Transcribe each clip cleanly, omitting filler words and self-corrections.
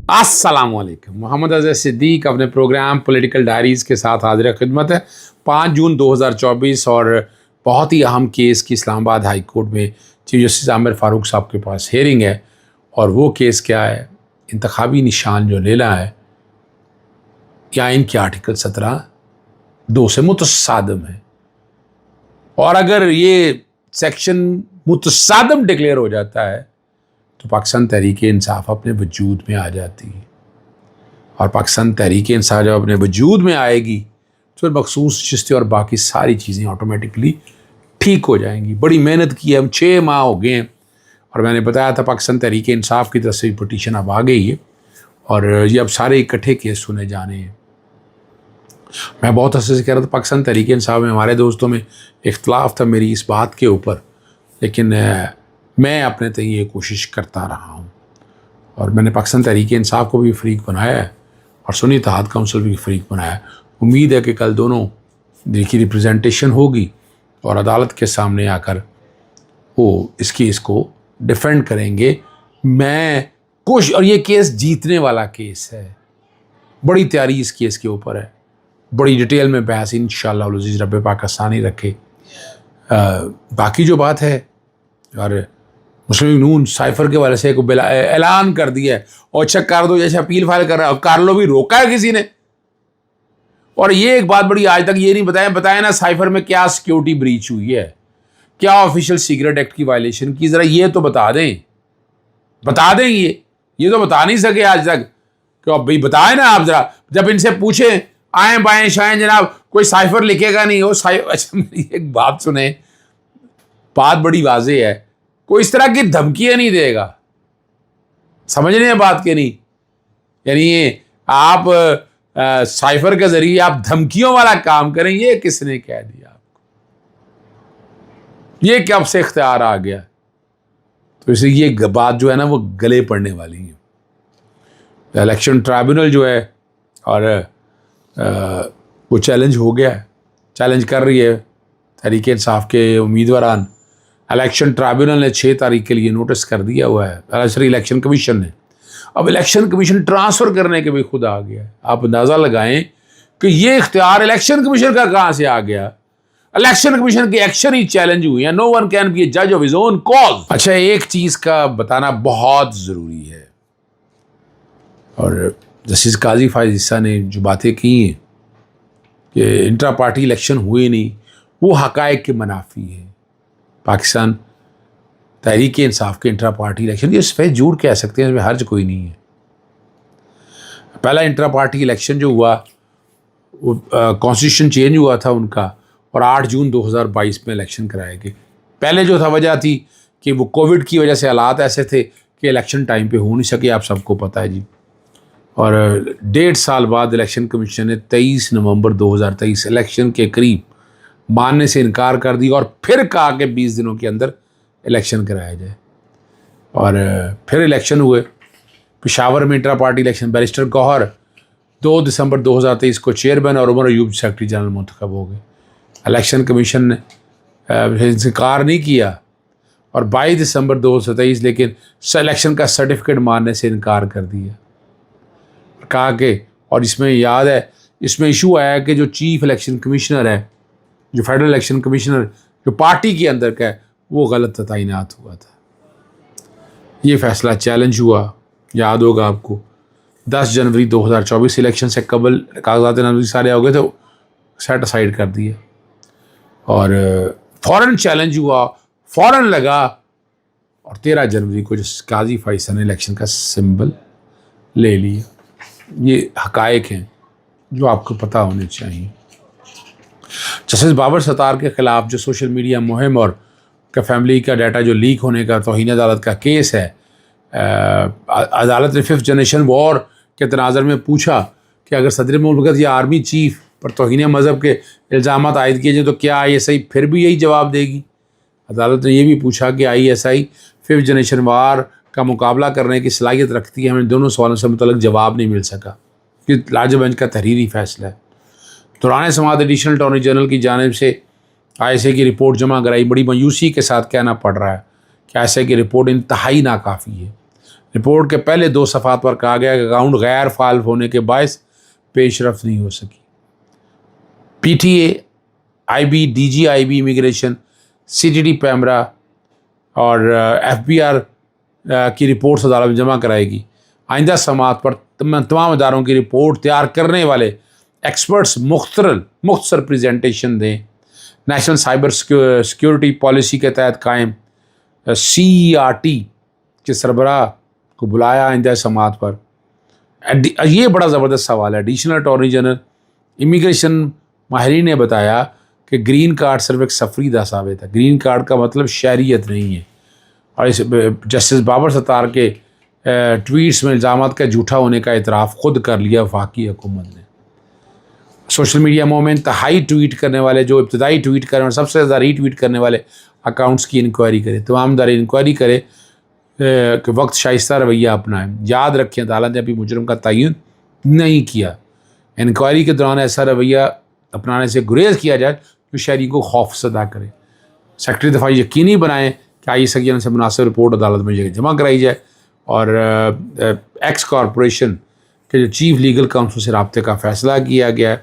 السلام علیکم. محمد اظہر صدیق اپنے پروگرام پولیٹیکل ڈائریز کے ساتھ حاضر خدمت ہے. 5 جون 2024 اور بہت ہی اہم کیس کی اسلام آباد ہائی کورٹ میں چیف جسٹس عامر فاروق صاحب کے پاس ہیئرنگ ہے. اور وہ کیس کیا ہے؟ انتخابی نشان جو لینا ہے یا ان کے آرٹیکل 17(2) سے متصادم ہے. اور اگر یہ سیکشن متصادم ڈکلیئر ہو جاتا ہے تو پاکستان تحریک انصاف اپنے وجود میں آ جاتی ہے. اور پاکستان تحریک انصاف جب اپنے وجود میں آئے گی تو پھر مخصوص نشستیں اور باقی ساری چیزیں آٹومیٹکلی ٹھیک ہو جائیں گی. بڑی محنت کی ہے، ہم 6 ماہ ہو گئے ہیں. اور میں نے بتایا تھا پاکستان تحریک انصاف کی طرف سے بھی پٹیشن اب آ گئی ہے اور یہ اب سارے اکٹھے کیس سنے جانے ہیں. میں بہت عرصے سے کہہ رہا تھا پاکستان تحریک انصاف میں ہمارے دوستوں میں اختلاف تھا میری اس بات کے اوپر، لیکن میں اپنے تئیں یہ کوشش کرتا رہا ہوں. اور میں نے پاکستان تحریک انصاف کو بھی فریق بنایا ہے اور سنی اتحاد کونسل بھی فریق بنایا ہے. امید ہے کہ کل دونوں کی ریپرزنٹیشن ہوگی اور عدالت کے سامنے آ کر وہ اس کو ڈیفینڈ کریں گے. میں اور یہ کیس جیتنے والا کیس ہے. بڑی تیاری اس کیس کے اوپر ہے، بڑی ڈیٹیل میں بحث انشاءاللہ العزیز رب پاکستانی رکھے. باقی جو بات ہے، اور مسلم نون سائفر کے والے سے ایک اعلان کر دیا ہے اور اچھا کر دو جیسے اپیل فائل کر رہا ہے، کر لو بھی روکا ہے کسی نے. اور یہ ایک بات بڑی آج تک یہ نہیں بتایا نا سائفر میں کیا سیکیورٹی بریچ ہوئی ہے، کیا آفیشیل سیکرٹ ایکٹ کی وائلیشن کی. ذرا یہ تو بتا دیں یہ تو بتا نہیں سکے آج تک کہ اب بھائی بتائیں نا آپ. ذرا جب ان سے پوچھیں آئیں بائیں شائیں جناب کوئی سائفر لکھے گا نہیں. وہ اچھا میری ایک بات سنیں، بات بڑی واضح ہے، کوئی اس طرح کی دھمکیاں نہیں دے گا. سمجھ رہے ہیں بات کے نہیں؟ یعنی آپ سائفر کے ذریعے آپ دھمکیوں والا کام کریں، یہ کس نے کہہ دیا آپ کو؟ یہ کب سے اختیار آ گیا؟ تو اس لیے یہ بات جو ہے نا وہ گلے پڑنے والی ہے. الیکشن ٹرائبونل جو ہے اور وہ چیلنج ہو گیا ہے، چیلنج کر رہی ہے تحریک انصاف کے امیدواران. الیکشن ٹرائبونل نے 6 تاریخ کے لیے نوٹس کر دیا ہوا ہے، الیکشن کمیشن نے. اب الیکشن کمیشن ٹرانسفر کرنے کے بھی خود آ گیا ہے. آپ اندازہ لگائیں کہ یہ اختیار الیکشن کمیشن کا کہاں سے آ گیا. الیکشن کمیشن کے ایکشن ہی چیلنج ہوئی ہیں. نو ون کین بی اے جج آف ہز اون کاز. اچھا ایک چیز کا بتانا بہت ضروری ہے، اور جسٹس قاضی فائز عیسیٰ نے جو باتیں کی ہیں کہ انٹرا پارٹی الیکشن ہوئے نہیں، وہ حقائق کے منافی ہے. پاکستان تحریک انصاف کے انٹرا پارٹی الیکشن یہ سفید جھوٹ کہہ سکتے ہیں، اس میں حرج کوئی نہیں ہے. پہلا انٹرا پارٹی الیکشن جو ہوا وہ کانسٹیٹیوشن چینج ہوا تھا ان کا، اور 8 جون 2022 میں الیکشن کرائے گئے. پہلے جو تھا وجہ تھی کہ وہ کووڈ کی وجہ سے حالات ایسے تھے کہ الیکشن ٹائم پہ ہو نہیں سکے، آپ سب کو پتہ ہے جی. اور 1.5 سال بعد الیکشن کمیشن نے 23 نومبر 2023 الیکشن کے قریب ماننے سے انکار کر دیا اور پھر کہا کہ 20 دنوں کے اندر الیکشن کرایا جائے. اور پھر الیکشن ہوئے. پشاور میں انٹرا پارٹی الیکشن بیرسٹر گوہر 2 دسمبر 2023 کو چیئرمین اور عمر ایوب سیکرٹری جنرل منتخب ہو گئے. الیکشن کمیشن نے انکار نہیں کیا اور 22 دسمبر 2023 لیکن الیکشن کا سرٹیفکیٹ ماننے سے انکار کر دیا. کہا کہ اور اس میں یاد ہے اس میں ایشو آیا کہ جو چیف الیکشن کمشنر ہے، جو فیڈرل الیکشن کمشنر جو پارٹی کے اندر کا ہے، وہ غلط تعینات ہوا تھا. یہ فیصلہ چیلنج ہوا، یاد ہوگا آپ کو. 10 جنوری 2024 الیکشن سے قبل کاغذات نامزدگی سارے ہو گئے تھے، سیٹ اسائڈ کر دیا اور فوراً چیلنج ہوا، فوراً لگا. اور 13 جنوری کو جس قاضی فیصل نے الیکشن کا سمبل لے لیا. یہ حقائق ہیں جو آپ کو پتہ ہونے چاہیے. جسٹس بابر ستار کے خلاف جو سوشل میڈیا مہم اور فیملی کا ڈیٹا جو لیک ہونے کا توہین عدالت کا کیس ہے، عدالت نے 5th جنریشن وار کے تناظر میں پوچھا کہ اگر صدر مملکت یا آرمی چیف پر توہین مذہب کے الزامات عائد کیے جائیں تو کیا ISI پھر بھی یہی جواب دے گی؟ عدالت نے یہ بھی پوچھا کہ ISI 5th جنریشن وار کا مقابلہ کرنے کی صلاحیت رکھتی ہے. ہمیں دونوں سوالوں سے متعلق جواب نہیں مل سکا. یہ لارج بینچ کا تحریری فیصلہ ہے. دوران سماعت ایڈیشنل اٹارنی جنرل کی جانب سے ISI کی رپورٹ جمع کرائی. بڑی مایوسی کے ساتھ کہنا پڑ رہا ہے کہ ISI کی رپورٹ انتہائی ناکافی ہے. رپورٹ کے پہلے 2 صفحات پر کہا گیا کہ اکاؤنٹ غیر فعال ہونے کے باعث پیش رفت نہیں ہو سکی۔ P T A, I B, D G I B immigration, C T D PEMRA اور ایف بی آر کی رپورٹس عدالت میں جمع کرائے گی۔ آئندہ سماعت پر تمام اداروں کی رپورٹ تیار کرنے والے ایکسپرٹس مختصر پریزنٹیشن دیں۔ نیشنل سائبر سیکیورٹی پالیسی کے تحت قائم CERT کے سربراہ کو بلایا آئندہ سماعت پر۔ یہ بڑا زبردست سوال ہے۔ ایڈیشنل اٹارنی جنرل امیگریشن ماہرین نے بتایا کہ گرین کارڈ صرف ایک سفری دستاویز ہے، گرین کارڈ کا مطلب شہریت نہیں ہے۔ اور اس جسٹس بابر ستار کے ٹویٹس میں الزامات کا جھوٹا ہونے کا اعتراف خود کر لیا وفاقی حکومت نے۔ سوشل میڈیا میں انتہائی ٹویٹ کرنے والے، جو ابتدائی ٹویٹ کرنے والے، سب سے زیادہ ری ٹویٹ کرنے والے اکاؤنٹس کی انکوائری کرے، تمام ادارے انکوائری کرے کہ وقت شائستہ رویہ اپنائیں۔ یاد رکھیں عدالت نے ابھی مجرم کا تعین نہیں کیا۔ انکوائری کے دوران ایسا رویہ اپنانے سے گریز کیا جائے جو شہری کو خوف زدہ کرے۔ سیکرٹری دفاع یقینی بنائیں کہ IS کی جانب سے مناسب رپورٹ عدالت میں جمع کرائی جائے اور ایکس کارپوریشن کے جو چیف لیگل کاؤنسل سے رابطے کا فیصلہ کیا گیا ہے،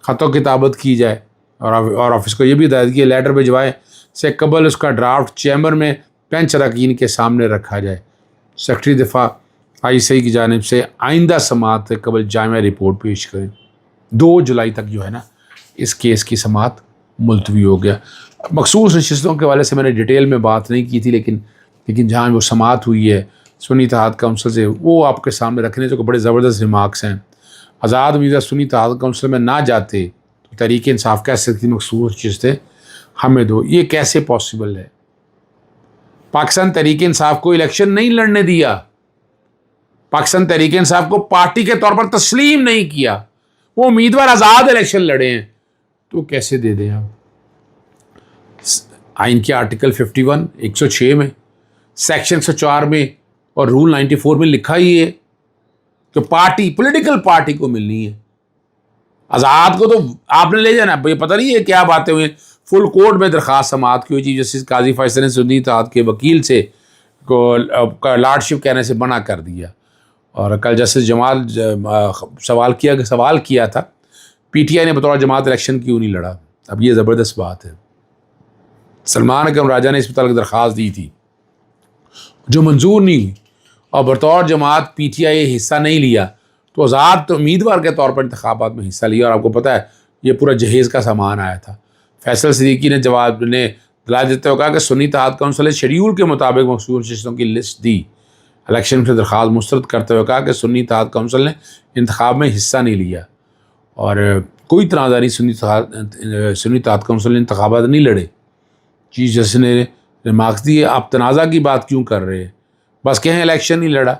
خطوں کتابت کی جائے اور آفس کو یہ بھی ہدایت کی لیٹر بھجوائے سے قبل اس کا ڈرافٹ چیمبر میں بینچ اراکین کے سامنے رکھا جائے۔ سیکرٹری دفاع ICI کی جانب سے آئندہ سماعت سے قبل جامع رپورٹ پیش کریں۔ 2 جولائی تک جو ہے نا اس کیس کی سماعت ملتوی ہو گیا۔ مخصوص نشستوں کے حوالے سے میں نے ڈیٹیل میں بات نہیں کی تھی، لیکن جہاں وہ سماعت ہوئی ہے سنی اتحاد کونسل سے، وہ آپ کے سامنے رکھنے جو بڑے زبردست ریمارکس ہیں۔ آزاد امیدوار سنی اتحاد کونسل میں نہ جاتے تو تحریک انصاف کہہ سکتی مخصوص نشستیں ہمیں دو۔ یہ کیسے پاسبل ہے؟ پاکستان تحریک انصاف کو الیکشن نہیں لڑنے دیا، پاکستان تحریک انصاف کو پارٹی کے طور پر تسلیم نہیں کیا، وہ امیدوار آزاد الیکشن لڑے ہیں، تو کیسے دے دیں آپ؟ آئین کے آرٹیکل 51 106 میں، سیکشن 104 میں اور رول 94 میں لکھا ہی ہے کہ پارٹی، پولیٹیکل پارٹی کو ملنی ہے۔ آزاد کو تو آپ نے لے جانا، یہ پتہ نہیں ہے کیا باتیں ہوئی۔ فل کورٹ میں درخواست سماعت کی ہوئی چیف جسٹس قاضی فیصل نے سنی اتحاد کے وکیل سے کو لارڈشپ کہنے سے منع کر دیا۔ اور کل جسٹس جمال سوال کیا تھا PTI نے بطور جماعت الیکشن کیوں نہیں لڑا۔ اب یہ زبردست بات ہے۔ سلمان اکرم راجہ نے اس متعلق درخواست دی تھی جو منظور نہیں ہوئی، اور بطور جماعت PTI حصہ نہیں لیا، تو آزاد تو امیدوار کے طور پر انتخابات میں حصہ لیا، اور آپ کو پتہ ہے یہ پورا جہیز کا سامان آیا تھا۔ فیصل صدیقی نے جواب نے دلائل دیتے ہوئے کہا کہ سنی اتحاد کونسل نے شیڈیول کے مطابق مخصوص نشستوں کی لسٹ دی۔ الیکشن سے درخواست مسترد کرتے ہوئے کہا کہ سنی اتحاد کونسل نے انتخاب میں حصہ نہیں لیا اور کوئی تنازع نہیں، سنی اتحاد کونسل نے انتخابات نہیں لڑے۔ چیف جسٹس نے ریمارکس دیے، آپ تنازع کی بات کیوں کر رہے ہیں؟ بس کہیں الیکشن نہیں لڑا۔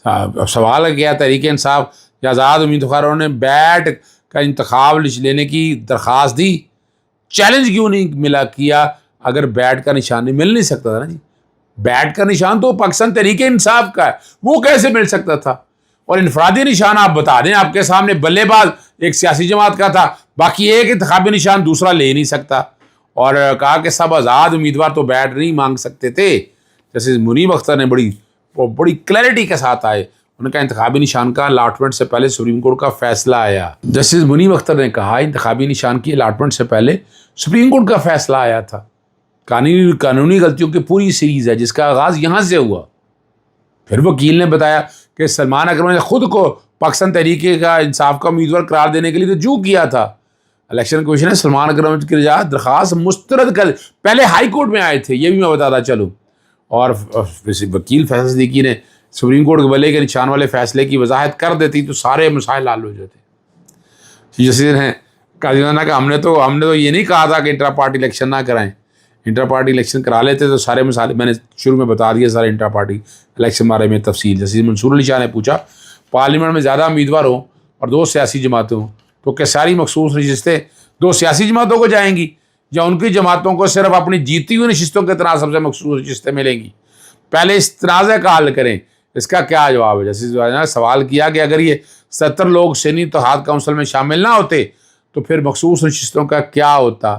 اب سوال ہے کیا تحریک انصاف یا آزاد امیدواروں نے بیٹ کا انتخاب لینے کی درخواست دی، چیلنج کیوں نہیں ملا کیا؟ اگر بیٹ کا نشان نہیں مل نہیں سکتا تھا نا جی، بیٹ کا نشان تو پاکستان تحریک انصاف کا ہے، وہ کیسے مل سکتا تھا؟ اور انفرادی نشان آپ بتا دیں، آپ کے سامنے بلے باز ایک سیاسی جماعت کا تھا، باقی ایک انتخابی نشان دوسرا لے نہیں سکتا، اور کہا کہ سب آزاد امیدوار تو بیٹ نہیں مانگ سکتے تھے۔ جیسے منیب اختر نے بڑی کلیئرٹی کے ساتھ آئے، انہوں نے کہا انتخابی نشان کا الاٹمنٹ سے پہلے سپریم کورٹ کا فیصلہ آیا۔ جسٹس منیب اختر نے کہا انتخابی نشان کی الاٹمنٹ سے پہلے سپریم کورٹ کا فیصلہ آیا تھا۔ قانونی غلطیوں کی پوری سیریز ہے جس کا آغاز یہاں سے ہوا۔ پھر وکیل نے بتایا کہ سلمان اکرم نے خود کو پاکستان تحریک کا انصاف کا امیدوار قرار دینے کے لیے رجوع کیا تھا۔ الیکشن کمیشن نے سلمان اکرم کی رجوع درخواست مسترد کر، پہلے ہائی کورٹ میں آئے تھے، یہ بھی میں بتاتا چلوں، اور وکیل فیصل صدیقی نے سپریم کورٹ کے بلے کے نشان والے فیصلے کی وضاحت کر دیتی تو سارے مسائل حل ہو جاتے۔ جیسے کہا کہ ہم نے تو یہ نہیں کہا تھا کہ انٹرا پارٹی الیکشن نہ کرائیں، انٹرا پارٹی الیکشن کرا لیتے تو سارے مسائل، میں نے شروع میں بتا دیا سارے انٹرا پارٹی الیکشن بارے میں تفصیل۔ جیسے منصور علی شاہ نے پوچھا پارلیمنٹ میں زیادہ امیدوار ہوں اور 2 سیاسی جماعتیں ہوں تو کیا ساری مخصوص نشستیں 2 سیاسی جماعتوں کو جائیں گی یا ان کی جماعتوں کو صرف اپنی جیتی ہوئی نشستوں کے تناسب سے مخصوص نشستیں ملیں گی؟ پہلے اس تنازع کا حل کریں، اس کا کیا جواب ہے؟ جیسے سوال کیا کہ اگر یہ 70 لوگ سنی اتحاد کونسل میں شامل نہ ہوتے تو پھر مخصوص نشستوں کا کیا ہوتا؟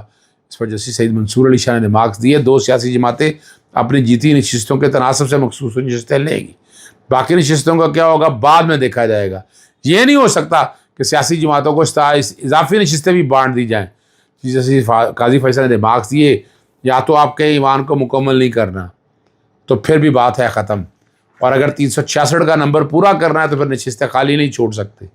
اس پر جسٹس سعید منصور علی شاہ نے ریمارکس دیے 2 سیاسی جماعتیں اپنی جیتی نشستوں کے تناسب سے مخصوص نشستیں لیں گی۔ باقی نشستوں کا کیا ہوگا بعد میں دیکھا جائے گا. یہ نہیں ہو سکتا کہ سیاسی جماعتوں کو اضافی نشستیں بھی بانٹ دی جائیں. جیسے قاضی فیصل نے دماغ دیے، یا تو آپ کے ایمان کو مکمل نہیں کرنا تو پھر بھی بات ہے ختم، اور اگر 366 کا نمبر پورا کرنا ہے تو پھر نشستیں خالی نہیں چھوڑ سکتے.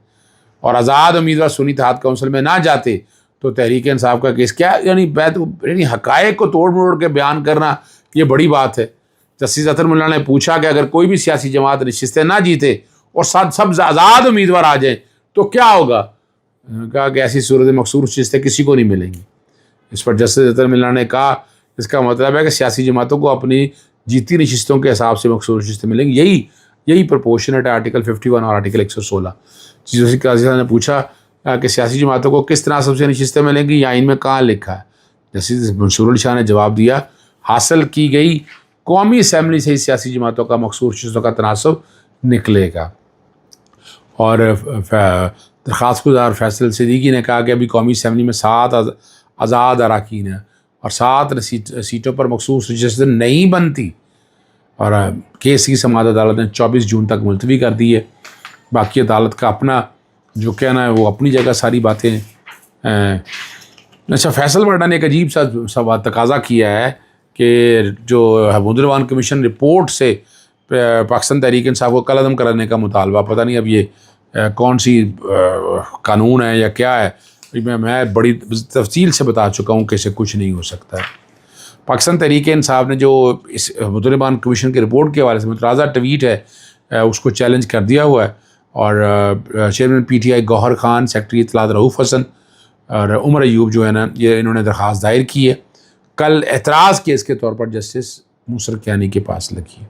اور آزاد امیدوار سنی اتحاد کونسل میں نہ جاتے تو تحریک انصاف کا کیس کیا، یعنی حقائق کو توڑ موڑ کے بیان کرنا یہ بڑی بات ہے. جسٹس اطہر ملا نے پوچھا کہ اگر کوئی بھی سیاسی جماعت نشستیں نہ جیتے اور سب آزاد امیدوار آ جائیں تو کیا ہوگا؟ کہا کہ ایسی صورت مقصور نشستیں کسی کو نہیں ملیں گی. اس پر جسٹس اطہر ملا نے کہا اس کا مطلب ہے کہ سیاسی جماعتوں کو اپنی جیتی نشستوں کے حساب سے مقصور نشستیں ملیں گی. یہی پرپورشنٹ ہے آرٹیکل 51 اور آرٹیکل 116. جسٹس قاضی صاحب نے پوچھا کہ سیاسی جماعتوں کو کس تناسب سے نشستیں ملیں گی یا ان میں کہاں لکھا ہے؟ جسٹس منصور علی شاہ نے جواب دیا حاصل کی گئی قومی اسمبلی سے ہی سیاسی جماعتوں کا مقصور نشستوں کا تناسب نکلے گا. اور درخواست گزار فیصل صدیقی نے کہا کہ ابھی قومی اسمبلی میں 7 آزاد اراکین ہیں اور 7 سیٹوں پر مخصوص نشستیں نہیں بنتی، اور کیس کی سماعت عدالت نے 24 جون تک ملتوی کر دی ہے. باقی عدالت کا اپنا جو کہنا ہے وہ اپنی جگہ ساری باتیں ہیں. اچھا، فیصل مرڈا نے ایک عجیب سا تقاضا کیا ہے کہ جو حمود الرحمان کمیشن رپورٹ سے پاکستان تحریک انصاف کو کالعدم کرانے کا مطالبہ، پتہ نہیں اب یہ کون سی قانون ہے یا کیا ہے. میں بڑی تفصیل سے بتا چکا ہوں کہ اسے کچھ نہیں ہو سکتا ہے. پاکستان تحریک انصاف نے جو اس حمود الرحمان کمیشن کے رپورٹ کے حوالے سے متنازع ٹویٹ ہے اس کو چیلنج کر دیا ہوا ہے، اور chairman P T I Gohar Khan, secretary اطلاعات رؤوف حسن اور عمر ایوب جو ہے نا، یہ انہوں نے درخواست دائر کی ہے. کل اعتراض کیس کے طور پر جسٹس موسر کیانی کے پاس لگی ہے.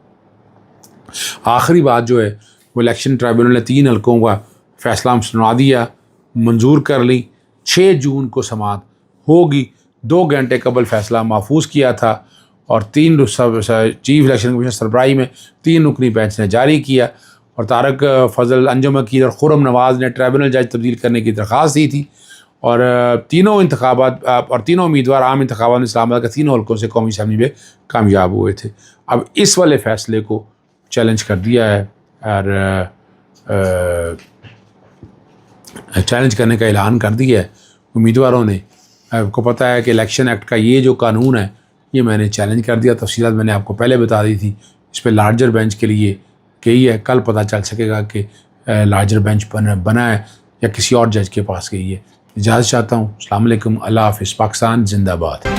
آخری بات جو ہے وہ الیکشن ٹرائبونل نے 3 حلقوں کا فیصلہ سنا دیا، منظور کر لی. 6 جون کو سماعت ہوگی. 2 گھنٹے قبل فیصلہ محفوظ کیا تھا، اور 3 چیف الیکشن کمیشن سربراہی میں 3 رکنی بینچ نے جاری کیا. اور طارق فضل، انجم عقیل اور خرم نواز نے ٹرائبونل جج تبدیل کرنے کی درخواست دی تھی. اور تینوں انتخابات اور تینوں امیدوار عام انتخابات میں اسلام آباد کے 3 حلقوں سے قومی اسمبلی میں کامیاب ہوئے تھے. اب اس والے فیصلے کو چیلنج کر دیا ہے، اور چیلنج کرنے کا اعلان کر دیا ہے امیدواروں نے. آپ کو پتہ ہے کہ الیکشن ایکٹ کا یہ جو قانون ہے یہ میں نے چیلنج کر دیا. تفصیلات میں نے آپ کو پہلے بتا دی تھی. اس پہ لارجر بینچ کے لیے گئی ہے. کل پتہ چل سکے گا کہ لارجر بینچ بنا ہے یا کسی اور جج کے پاس گئی ہے. اجازت چاہتا ہوں. السلام علیکم. اللہ حافظ. پاکستان زندہ باد.